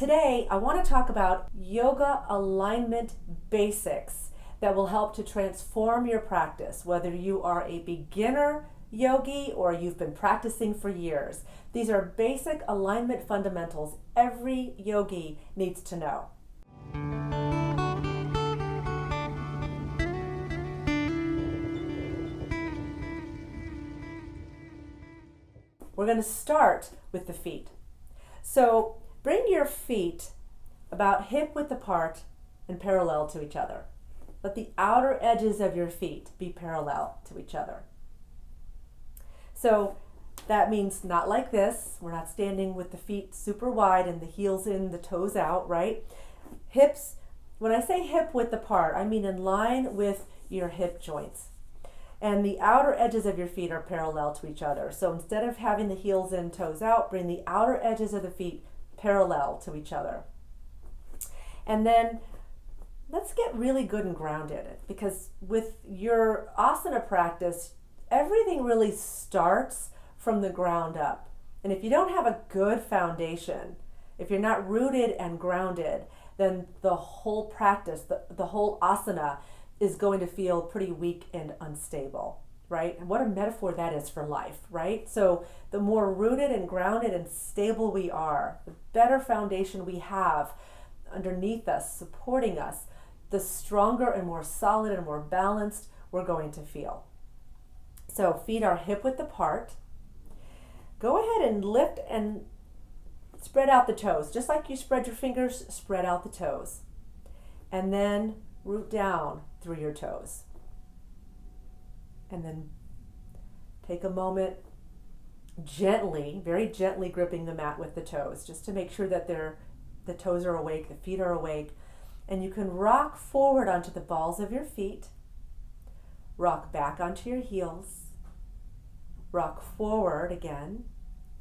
Today, I want to talk about yoga alignment basics that will help to transform your practice, whether you are a beginner yogi or you've been practicing for years. These are basic alignment fundamentals every yogi needs to know. We're going to start with the feet. So bring your feet about hip width apart and parallel to each other. Let the outer edges of your feet be parallel to each other. So that means not like this. We're not standing with the feet super wide and the heels in, the toes out, right? Hips, when I say hip width apart, I mean in line with your hip joints. And the outer edges of your feet are parallel to each other. So instead of having the heels in, toes out, bring the outer edges of the feet parallel to each other. And then let's get really good and grounded, because with your asana practice, everything really starts from the ground up. And if you don't have a good foundation, if you're not rooted and grounded, then the whole practice, the whole asana is going to feel pretty weak and unstable, right? And what a metaphor that is for life, right? So the more rooted and grounded and stable we are, the better foundation we have underneath us, supporting us, the stronger and more solid and more balanced we're going to feel. So feet are hip width apart. Go ahead and lift and spread out the toes. Just like you spread your fingers, spread out the toes. And then root down through your toes. And then take a moment, gently, very gently gripping the mat with the toes, just to make sure that the toes are awake, the feet are awake. And you can rock forward onto the balls of your feet, rock back onto your heels, rock forward again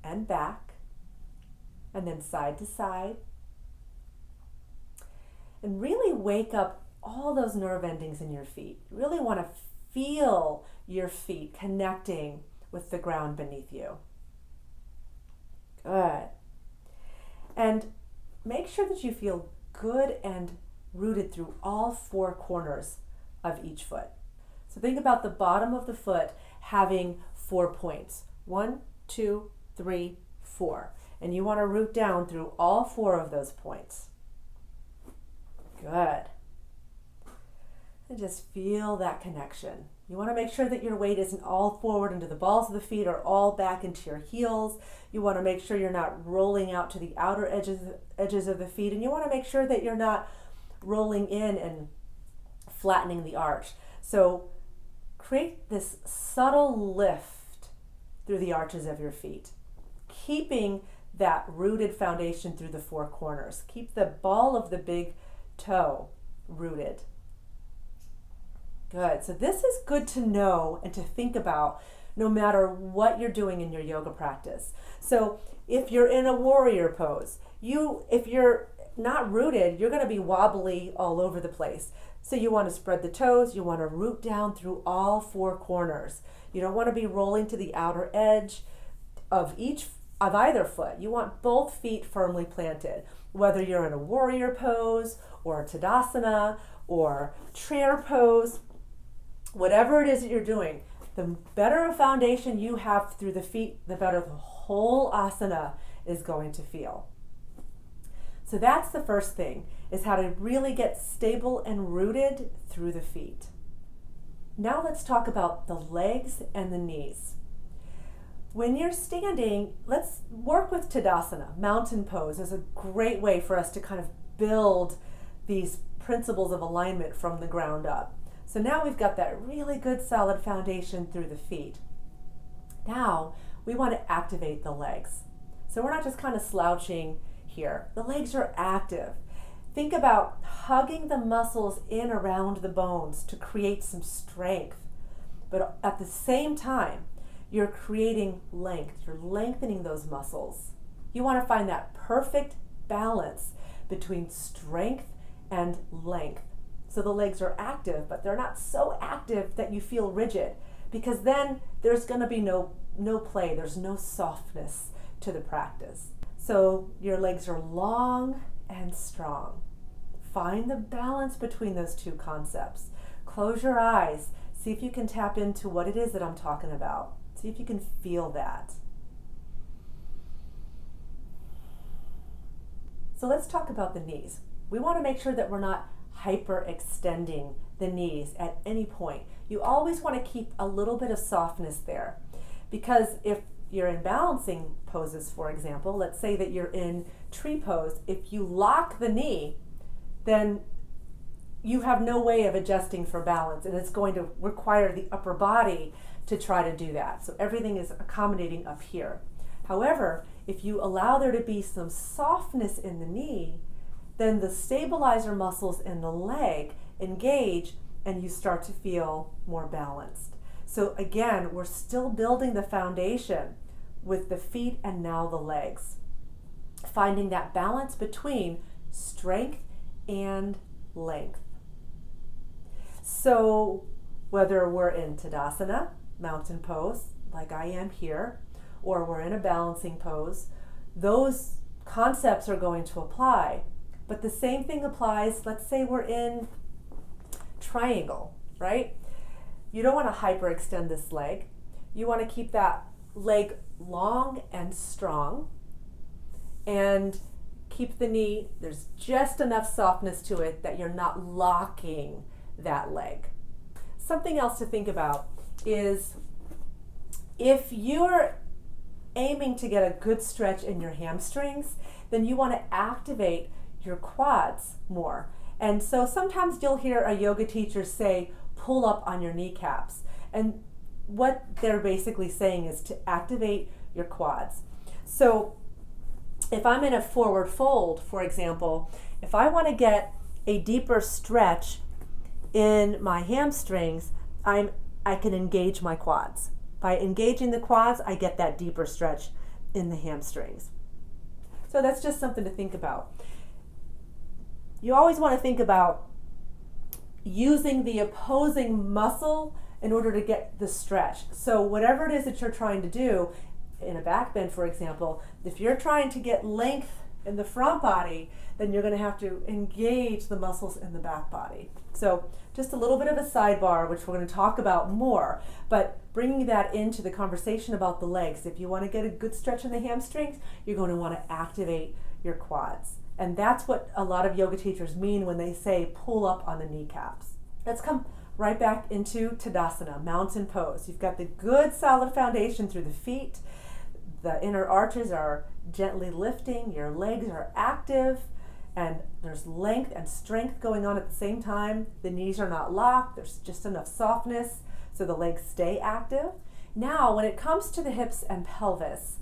and back, and then side to side. And really wake up all those nerve endings in your feet. You really want to feel your feet connecting with the ground beneath you. Good. And make sure that you feel good and rooted through all four corners of each foot. So think about the bottom of the foot having 4 points. 1, 2, 3, 4. And you want to root down through all 4 of those points. Good. And just feel that connection. You want to make sure that your weight isn't all forward into the balls of the feet or all back into your heels. You want to make sure you're not rolling out to the outer edges of the feet. And you want to make sure that you're not rolling in and flattening the arch. So create this subtle lift through the arches of your feet, keeping that rooted foundation through the 4 corners. Keep the ball of the big toe rooted. Good. So this is good to know and to think about no matter what you're doing in your yoga practice. So if you're in a warrior pose, if you're not rooted, you're going to be wobbly all over the place. So you want to spread the toes, you want to root down through all 4 corners. You don't want to be rolling to the outer edge of either foot. You want both feet firmly planted, whether you're in a warrior pose or a Tadasana or chair pose. Whatever it is that you're doing, the better a foundation you have through the feet, the better the whole asana is going to feel. So that's the first thing, is how to really get stable and rooted through the feet. Now let's talk about the legs and the knees. When you're standing, let's work with Tadasana. Mountain pose is a great way for us to kind of build these principles of alignment from the ground up. So now we've got that really good solid foundation through the feet. Now we want to activate the legs. So we're not just kind of slouching here. The legs are active. Think about hugging the muscles in around the bones to create some strength. But at the same time, you're creating length. You're lengthening those muscles. You want to find that perfect balance between strength and length. So the legs are active, but they're not so active that you feel rigid, because then there's going to be no play. There's no softness to the practice. So So your legs are long and strong. Find the balance between those two concepts. Close your eyes. See if you can tap into what it is that I'm talking about. See if you can feel that. So let's talk about the knees. We want to make sure that we're not hyperextending the knees at any point. You always want to keep a little bit of softness there, because if you're in balancing poses, for example, let's say that you're in tree pose, if you lock the knee, then you have no way of adjusting for balance, and it's going to require the upper body to try to do that. So everything is accommodating up here. However, if you allow there to be some softness in the knee, then the stabilizer muscles in the leg engage and you start to feel more balanced. So again, we're still building the foundation with the feet and now the legs. Finding that balance between strength and length. So whether we're in Tadasana, mountain pose, like I am here, or we're in a balancing pose, those concepts are going to apply. But the same thing applies, let's say we're in triangle, right? You don't want to hyperextend this leg. You want to keep that leg long and strong and keep the knee, there's just enough softness to it that you're not locking that leg. Something else to think about is if you're aiming to get a good stretch in your hamstrings, then you want to activate your quads more. And so sometimes you'll hear a yoga teacher say, pull up on your kneecaps. And what they're basically saying is to activate your quads. So if I'm in a forward fold, for example, if I want to get a deeper stretch in my hamstrings, I can engage my quads. By engaging the quads, I get that deeper stretch in the hamstrings. So that's just something to think about. You always want to think about using the opposing muscle in order to get the stretch. So whatever it is that you're trying to do, in a back bend, for example, if you're trying to get length in the front body, then you're going to have to engage the muscles in the back body. So just a little bit of a sidebar, which we're going to talk about more, but bringing that into the conversation about the legs. If you want to get a good stretch in the hamstrings, you're going to want to activate your quads. And that's what a lot of yoga teachers mean when they say pull up on the kneecaps. Let's come right back into Tadasana, mountain pose. You've got the good solid foundation through the feet. The inner arches are gently lifting, your legs are active, and there's length and strength going on at the same time. The knees are not locked, there's just enough softness so the legs stay active. Now, when it comes to the hips and pelvis,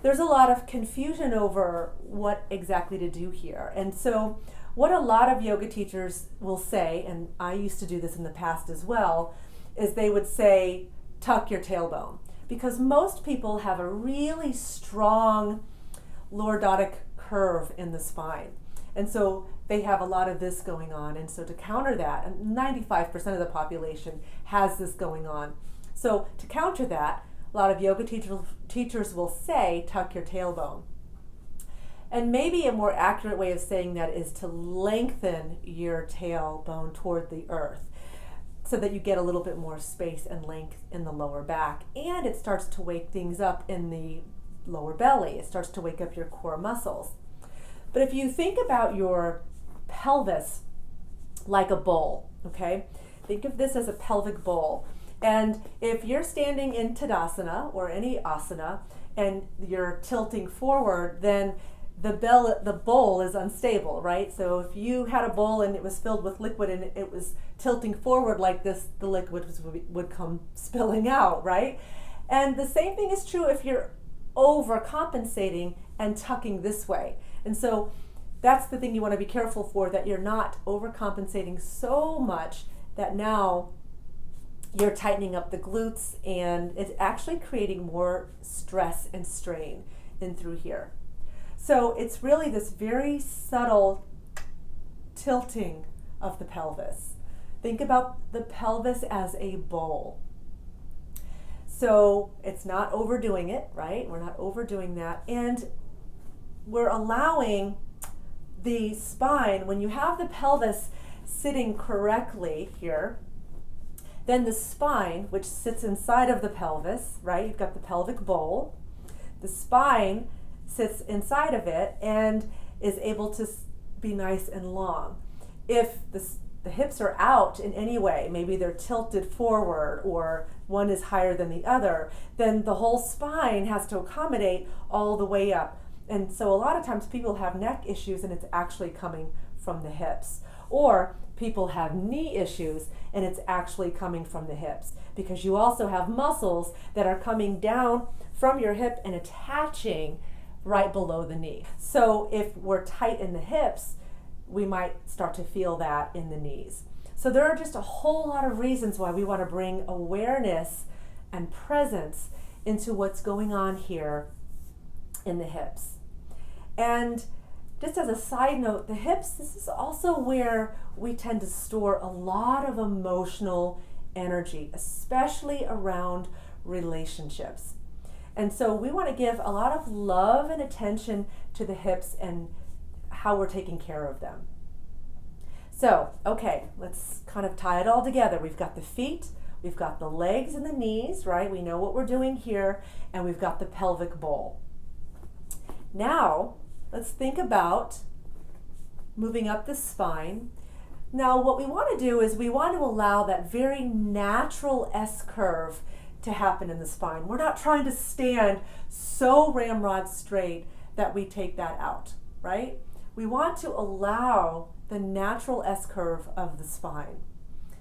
there's a lot of confusion over what exactly to do here. And so what a lot of yoga teachers will say, and I used to do this in the past as well, is they would say, tuck your tailbone. Because most people have a really strong lordotic curve in the spine. And so they have a lot of this going on. And so to counter that, and 95% of the population has this going on. So to counter that, a lot of yoga teachers will say, tuck your tailbone. And maybe a more accurate way of saying that is to lengthen your tailbone toward the earth, so that you get a little bit more space and length in the lower back. And it starts to wake things up in the lower belly. It starts to wake up your core muscles. But if you think about your pelvis like a bowl, okay? Think of this as a pelvic bowl. And if you're standing in Tadasana or any asana and you're tilting forward, then the bowl is unstable, right? So if you had a bowl and it was filled with liquid and it was tilting forward like this, the liquid would come spilling out, right? And the same thing is true if you're overcompensating and tucking this way. And so that's the thing you want to be careful for, that you're not overcompensating so much that now you're tightening up the glutes and it's actually creating more stress and strain in through here. So it's really this very subtle tilting of the pelvis. Think about the pelvis as a bowl. So it's not overdoing it, right? We're not overdoing that. And we're allowing the spine, when you have the pelvis sitting correctly here, then the spine, which sits inside of the pelvis, right? You've got the pelvic bowl. The spine sits inside of it and is able to be nice and long. If the hips are out in any way, maybe they're tilted forward or one is higher than the other, then the whole spine has to accommodate all the way up. And so a lot of times people have neck issues and it's actually coming from the hips. Or people have knee issues and it's actually coming from the hips, because you also have muscles that are coming down from your hip and attaching right below the knee. So if we're tight in the hips, we might start to feel that in the knees. So there are just a whole lot of reasons why we want to bring awareness and presence into what's going on here in the hips. And just as a side note, the hips, this is also where we tend to store a lot of emotional energy, especially around relationships. And so we want to give a lot of love and attention to the hips and how we're taking care of them. So, okay, let's kind of tie it all together. We've got the feet, we've got the legs and the knees, right? We know what we're doing here, and we've got the pelvic bowl. Now, let's think about moving up the spine. Now, what we want to do is we want to allow that very natural S-curve to happen in the spine. We're not trying to stand so ramrod straight that we take that out, right? We want to allow the natural S-curve of the spine.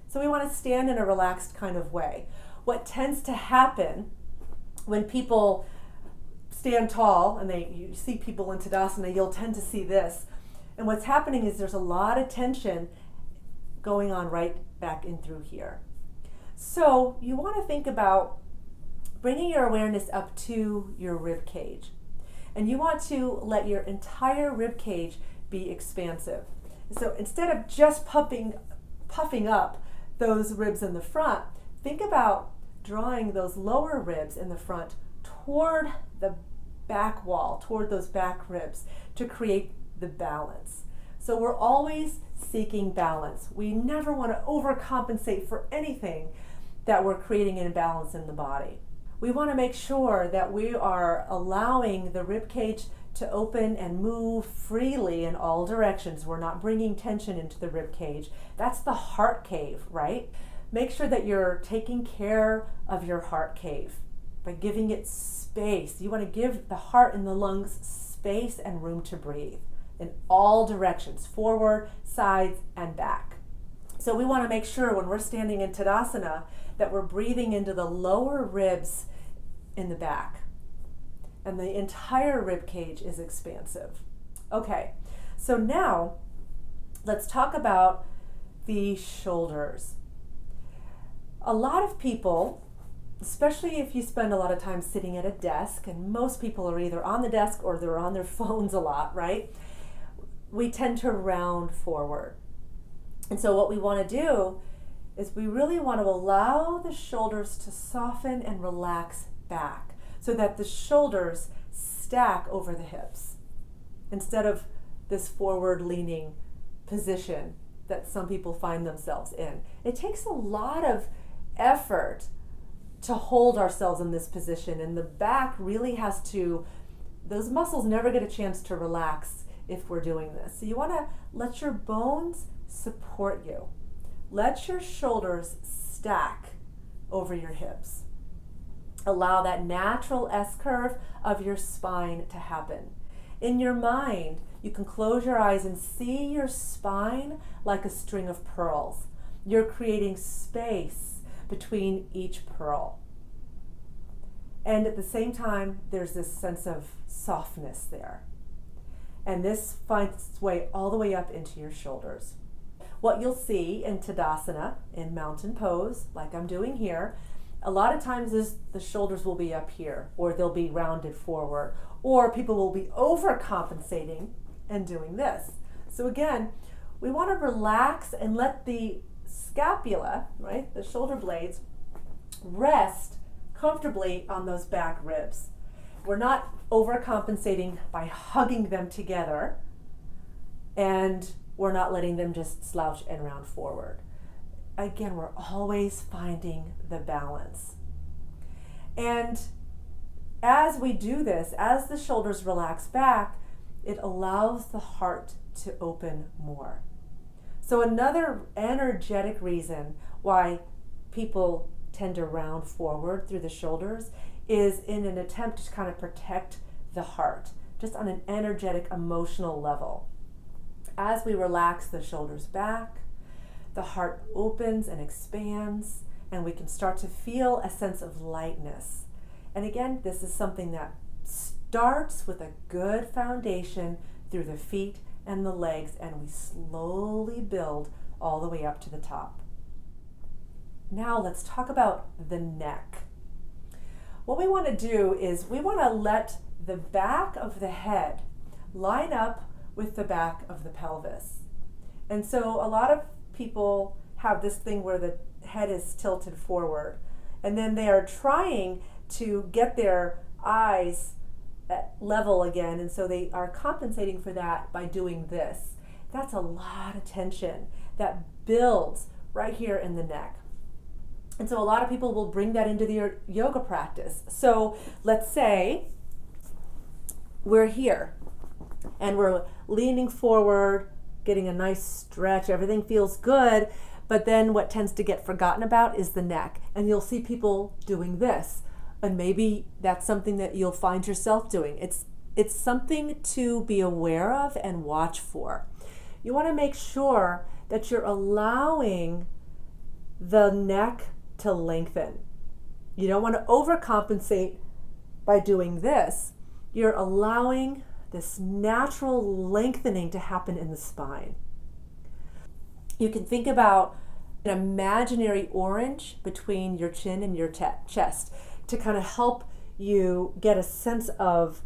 So we want to stand in a relaxed kind of way. What tends to happen when people stand tall, and you see people in Tadasana, you'll tend to see this. And what's happening is there's a lot of tension going on right back in through here. So you want to think about bringing your awareness up to your rib cage. And you want to let your entire rib cage be expansive. So instead of just puffing up those ribs in the front, think about drawing those lower ribs in the front toward the back wall, toward those back ribs, to create the balance. So we're always seeking balance. We never want to overcompensate for anything that we're creating an imbalance in the body. We want to make sure that we are allowing the rib cage to open and move freely in all directions. We're not bringing tension into the rib cage. That's the heart cave, right? Make sure that you're taking care of your heart cave by giving it space. You want to give the heart and the lungs space and room to breathe in all directions, forward, sides, and back. So we want to make sure when we're standing in Tadasana that we're breathing into the lower ribs in the back, and the entire rib cage is expansive. Okay, so now let's talk about the shoulders. A lot of people, especially if you spend a lot of time sitting at a desk, and most people are either on the desk or they're on their phones a lot, right? We tend to round forward. And so what we want to do is we really want to allow the shoulders to soften and relax back so that the shoulders stack over the hips instead of this forward leaning position that some people find themselves in. It takes a lot of effort to hold ourselves in this position, and the back really has to, those muscles never get a chance to relax if we're doing this. So you want to let your bones support you. Let your shoulders stack over your hips. Allow that natural S-curve of your spine to happen. In your mind, you can close your eyes and see your spine like a string of pearls. You're creating space between each pearl. And at the same time, there's this sense of softness there. And this finds its way all the way up into your shoulders. What you'll see in Tadasana, in mountain pose, like I'm doing here, a lot of times the shoulders will be up here, or they'll be rounded forward, or people will be overcompensating and doing this. So again, we want to relax and let the scapula, right, the shoulder blades, rest comfortably on those back ribs. We're not overcompensating by hugging them together, and we're not letting them just slouch and round forward. Again, we're always finding the balance. And as we do this, as the shoulders relax back, it allows the heart to open more. So another energetic reason why people tend to round forward through the shoulders is in an attempt to kind of protect the heart, just on an energetic, emotional level. As we relax the shoulders back, the heart opens and expands, and we can start to feel a sense of lightness. And again, this is something that starts with a good foundation through the feet and the legs, and we slowly build all the way up to the top. Now let's talk about the neck. What we want to do is we want to let the back of the head line up with the back of the pelvis. And so a lot of people have this thing where the head is tilted forward, and then they are trying to get their eyes at level again, and so they are compensating for that by doing this. That's a lot of tension that builds right here in the neck. And so a lot of people will bring that into their yoga practice. So let's say we're here and we're leaning forward, getting a nice stretch, everything feels good, but then what tends to get forgotten about is the neck. And you'll see people doing this. And maybe that's something that you'll find yourself doing. It's something to be aware of and watch for. You want to make sure that you're allowing the neck to lengthen. You don't want to overcompensate by doing this. You're allowing this natural lengthening to happen in the spine. You can think about an imaginary orange between your chin and your chest to kind of help you get a sense of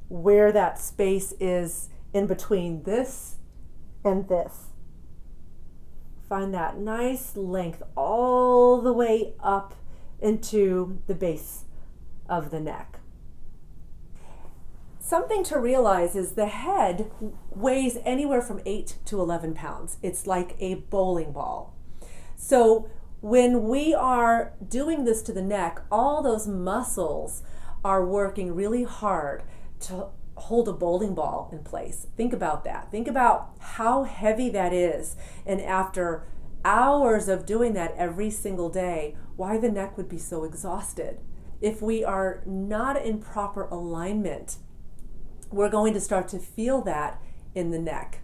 where that space is in between this and this. Find that nice length all the way up into the base of the neck. Something to realize is the head weighs anywhere from 8 to 11 pounds. It's like a bowling ball. So when we are doing this to the neck, all those muscles are working really hard to hold a bowling ball in place. Think about that. Think about how heavy that is. And after hours of doing that every single day, why the neck would be so exhausted. If we are not in proper alignment, we're going to start to feel that in the neck.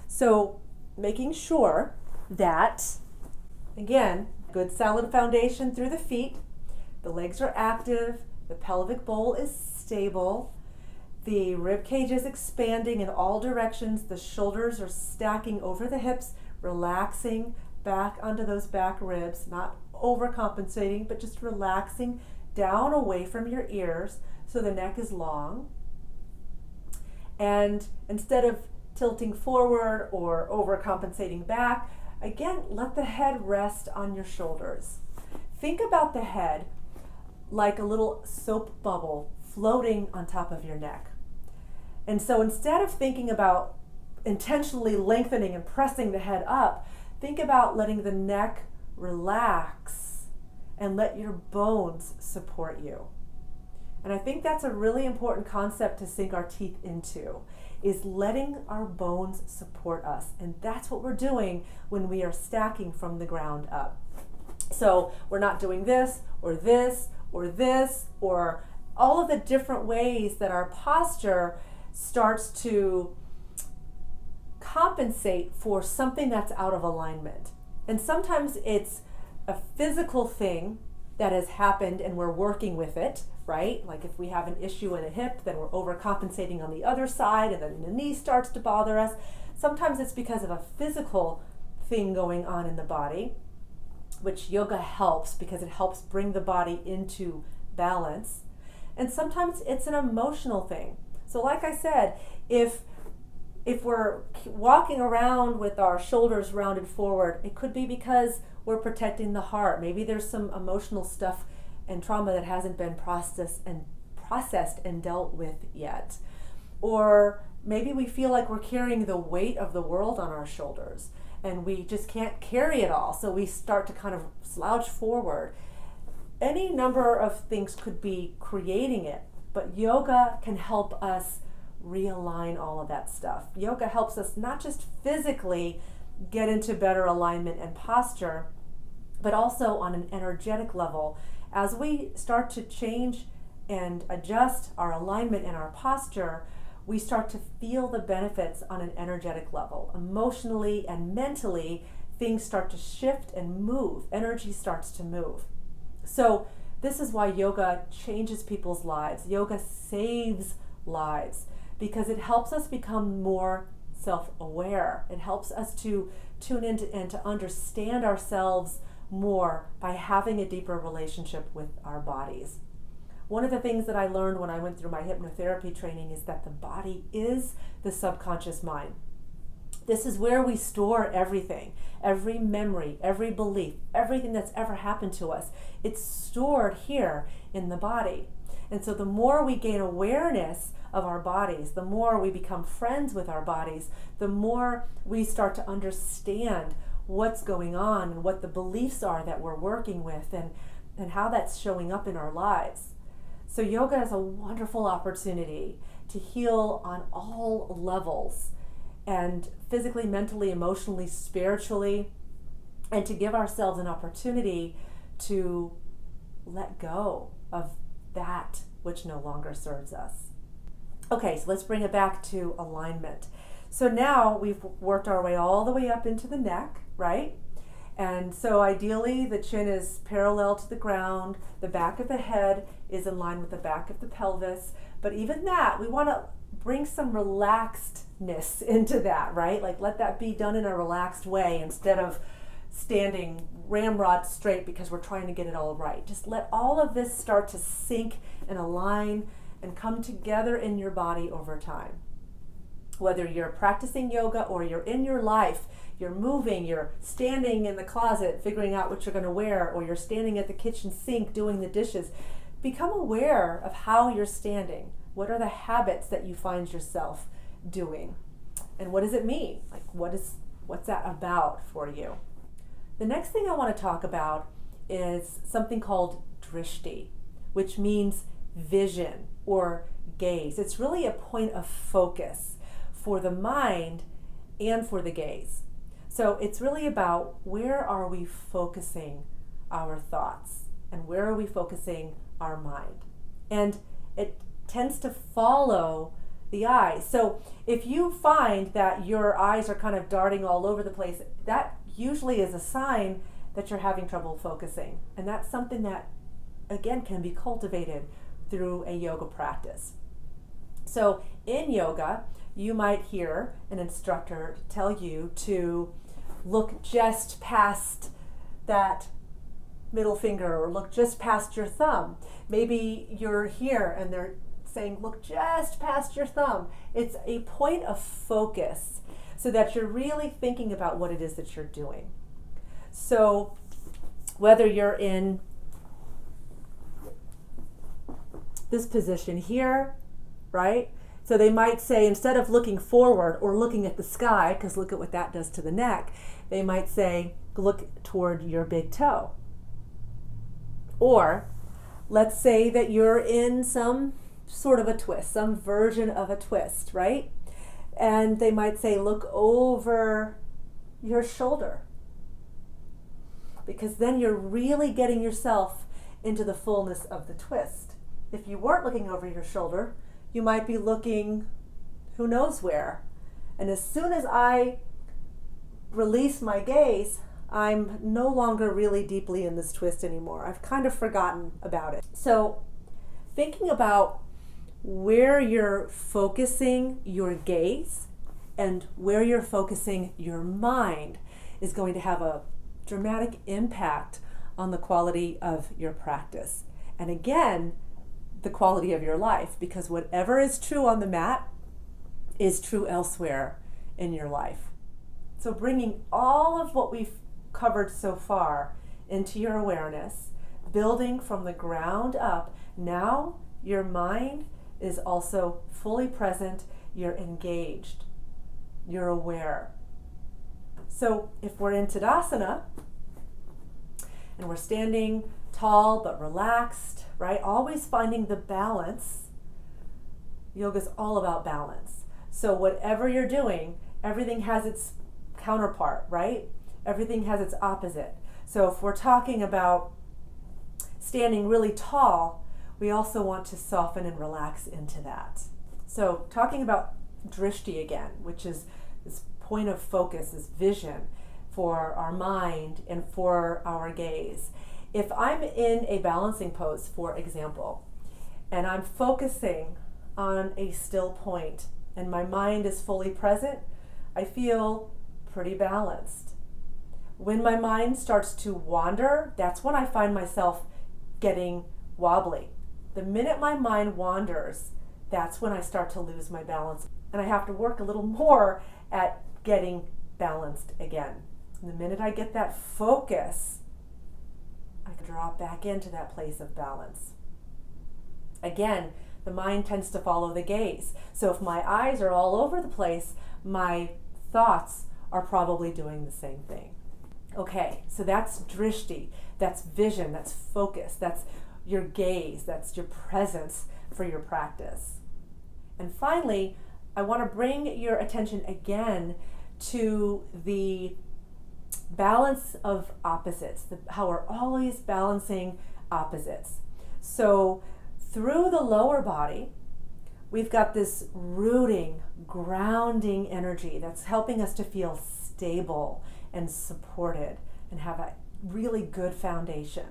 So making sure that, again, good solid foundation through the feet, the legs are active, the pelvic bowl is stable, the rib cage is expanding in all directions, the shoulders are stacking over the hips, relaxing back onto those back ribs, not overcompensating, but just relaxing down away from your ears so the neck is long. And instead of tilting forward or overcompensating back, again, let the head rest on your shoulders. Think about the head like a little soap bubble floating on top of your neck. And so instead of thinking about intentionally lengthening and pressing the head up, think about letting the neck relax and let your bones support you. And I think that's a really important concept to sink our teeth into, is letting our bones support us. And that's what we're doing when we are stacking from the ground up. So we're not doing this or this or this or all of the different ways that our posture starts to compensate for something that's out of alignment. And sometimes it's a physical thing that has happened and we're working with it, right? Like if we have an issue in a hip, then we're overcompensating on the other side and then the knee starts to bother us. Sometimes it's because of a physical thing going on in the body, which yoga helps because it helps bring the body into balance. And sometimes it's an emotional thing. So like I said, if we're walking around with our shoulders rounded forward, it could be because we're protecting the heart. Maybe there's some emotional stuff and trauma that hasn't been processed and dealt with yet. Or maybe we feel like we're carrying the weight of the world on our shoulders and we just can't carry it all, so we start to kind of slouch forward. Any number of things could be creating it, but yoga can help us realign all of that stuff. Yoga helps us not just physically get into better alignment and posture, but also on an energetic level. As we start to change and adjust our alignment and our posture, we start to feel the benefits on an energetic level. Emotionally and mentally, things start to shift and move. Energy starts to move. So this is why yoga changes people's lives. Yoga saves lives because it helps us become more self-aware. It helps us to tune in and to understand ourselves more by having a deeper relationship with our bodies. One of the things that I learned when I went through my hypnotherapy training is that the body is the subconscious mind. This is where we store everything, every memory, every belief, everything that's ever happened to us. It's stored here in the body. And so the more we gain awareness of our bodies, the more we become friends with our bodies, the more we start to understand what's going on and what the beliefs are that we're working with and how that's showing up in our lives. So yoga is a wonderful opportunity to heal on all levels, and physically, mentally, emotionally, spiritually, and to give ourselves an opportunity to let go of that which no longer serves us. Okay, so let's bring it back to alignment. So now we've worked our way all the way up into the neck, right? And so ideally the chin is parallel to the ground, the back of the head is in line with the back of the pelvis, but even that, we want to bring some relaxedness into that, right? Like let that be done in a relaxed way instead of standing ramrod straight because we're trying to get it all right. Just let all of this start to sink and align and come together in your body over time. Whether you're practicing yoga or you're in your life, you're moving, you're standing in the closet figuring out what you're going to wear, or you're standing at the kitchen sink doing the dishes, become aware of how you're standing. What are the habits that you find yourself doing? And what does it mean? Like what's that about for you? The next thing I want to talk about is something called Drishti, which means vision or gaze. It's really a point of focus for the mind and for the gaze. So it's really about where are we focusing our thoughts and where are we focusing our mind. And it tends to follow the eyes. So if you find that your eyes are kind of darting all over the place, that usually is a sign that you're having trouble focusing. And that's something that, again, can be cultivated through a yoga practice. So in yoga, you might hear an instructor tell you to look just past that middle finger or look just past your thumb. Maybe you're here and they're saying, look just past your thumb. It's a point of focus so that you're really thinking about what it is that you're doing. So whether you're in this position here, right? So they might say, instead of looking forward or looking at the sky, because look at what that does to the neck, they might say, look toward your big toe. Or let's say that you're in some sort of a twist, some version of a twist, right? And they might say, look over your shoulder. Because then you're really getting yourself into the fullness of the twist. If you weren't looking over your shoulder, you might be looking who knows where. And as soon as I release my gaze, I'm no longer really deeply in this twist anymore. I've kind of forgotten about it. So thinking about where you're focusing your gaze and where you're focusing your mind is going to have a dramatic impact on the quality of your practice. And again, the quality of your life, because whatever is true on the mat is true elsewhere in your life. So bringing all of what we've covered so far into your awareness, building from the ground up. Now your mind is also fully present, you're engaged, you're aware. So if we're in Tadasana and we're standing tall but relaxed, right? Always finding the balance. Yoga's all about balance. So whatever you're doing, everything has its counterpart, right? Everything has its opposite. So if we're talking about standing really tall, we also want to soften and relax into that. So talking about Drishti again, which is this point of focus, this vision for our mind and for our gaze. If I'm in a balancing pose, for example, and I'm focusing on a still point and my mind is fully present, I feel pretty balanced. When my mind starts to wander, that's when I find myself getting wobbly. The minute my mind wanders, that's when I start to lose my balance. And I have to work a little more at getting balanced again. And the minute I get that focus, I can drop back into that place of balance. Again, the mind tends to follow the gaze. So if my eyes are all over the place, my thoughts are probably doing the same thing. Okay, so that's Drishti, that's vision, that's focus, that's your gaze, that's your presence for your practice. And finally, I want to bring your attention again to the balance of opposites, how we're always balancing opposites. So through the lower body, we've got this rooting, grounding energy that's helping us to feel stable and supported and have a really good foundation.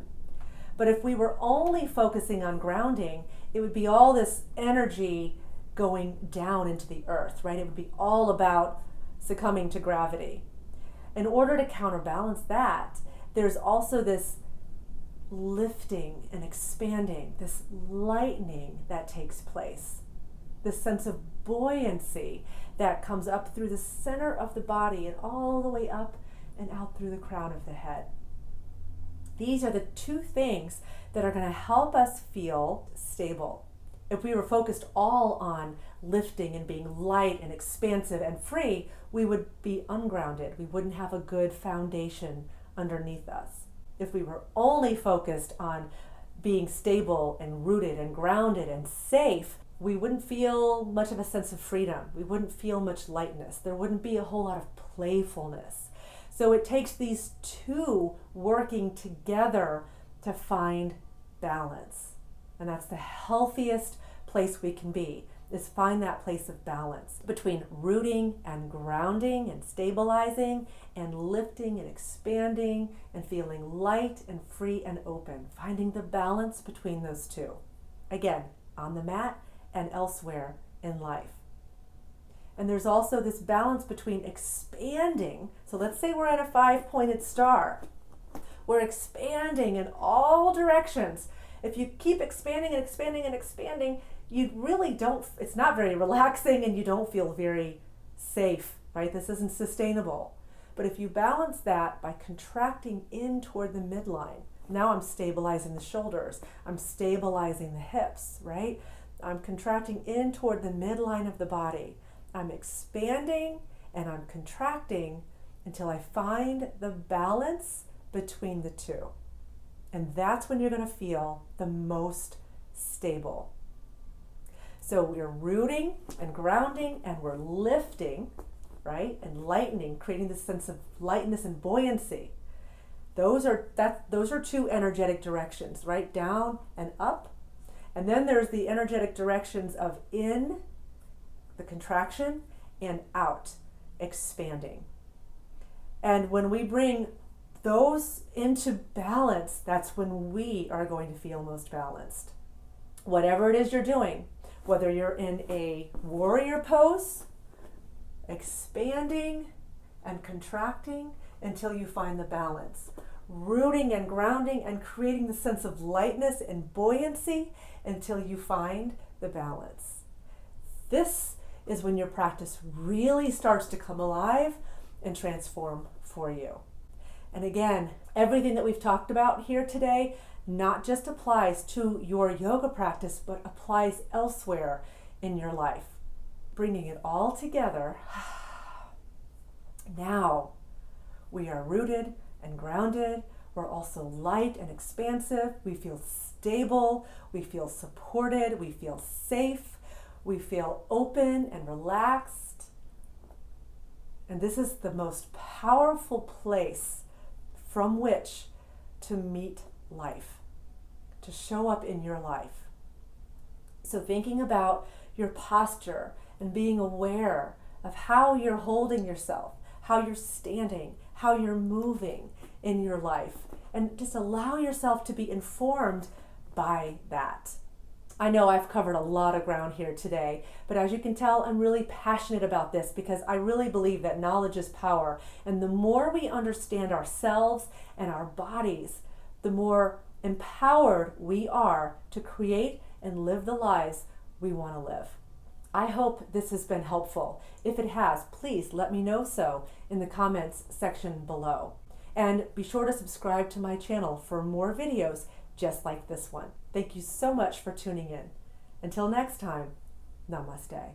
But if we were only focusing on grounding, it would be all this energy going down into the earth, right? It would be all about succumbing to gravity. In order to counterbalance that, there's also this lifting and expanding, this lightening that takes place, this sense of buoyancy that comes up through the center of the body and all the way up and out through the crown of the head. These are the two things that are going to help us feel stable. If we were focused all on lifting and being light and expansive and free, we would be ungrounded. We wouldn't have a good foundation underneath us. If we were only focused on being stable and rooted and grounded and safe, we wouldn't feel much of a sense of freedom. We wouldn't feel much lightness. There wouldn't be a whole lot of playfulness. So it takes these two working together to find balance. And that's the healthiest place we can be, is find that place of balance between rooting and grounding and stabilizing and lifting and expanding and feeling light and free and open. Finding the balance between those two. Again, on the mat and elsewhere in life. And there's also this balance between expanding. So let's say we're at a 5-pointed star. We're expanding in all directions. If you keep expanding and expanding and expanding, you really don't, it's not very relaxing and you don't feel very safe, right? This isn't sustainable. But if you balance that by contracting in toward the midline, now I'm stabilizing the shoulders, I'm stabilizing the hips, right? I'm contracting in toward the midline of the body. I'm expanding and I'm contracting until I find the balance between the two. And that's when you're going to feel the most stable. So we're rooting and grounding and we're lifting, right? And lightening, creating this sense of lightness and buoyancy. Those are two energetic directions, right? Down and up. And then there's the energetic directions of in, the contraction, and out, expanding. And when we bring those into balance, that's when we are going to feel most balanced. Whatever it is you're doing, whether you're in a warrior pose, expanding and contracting until you find the balance. Rooting and grounding and creating the sense of lightness and buoyancy until you find the balance. This is when your practice really starts to come alive and transform for you. And again, everything that we've talked about here today, not just applies to your yoga practice, but applies elsewhere in your life. Bringing it all together. Now we are rooted and grounded. We're also light and expansive. We feel stable. We feel supported. We feel safe. We feel open and relaxed. And this is the most powerful place from which to meet life, to show up in your life. So thinking about your posture and being aware of how you're holding yourself, how you're standing, how you're moving in your life, and just allow yourself to be informed by that. I know I've covered a lot of ground here today, but as you can tell, I'm really passionate about this because I really believe that knowledge is power. And the more we understand ourselves and our bodies, the more empowered we are to create and live the lives we want to live. I hope this has been helpful. If it has, please let me know so in the comments section below. And be sure to subscribe to my channel for more videos just like this one. Thank you so much for tuning in. Until next time, namaste.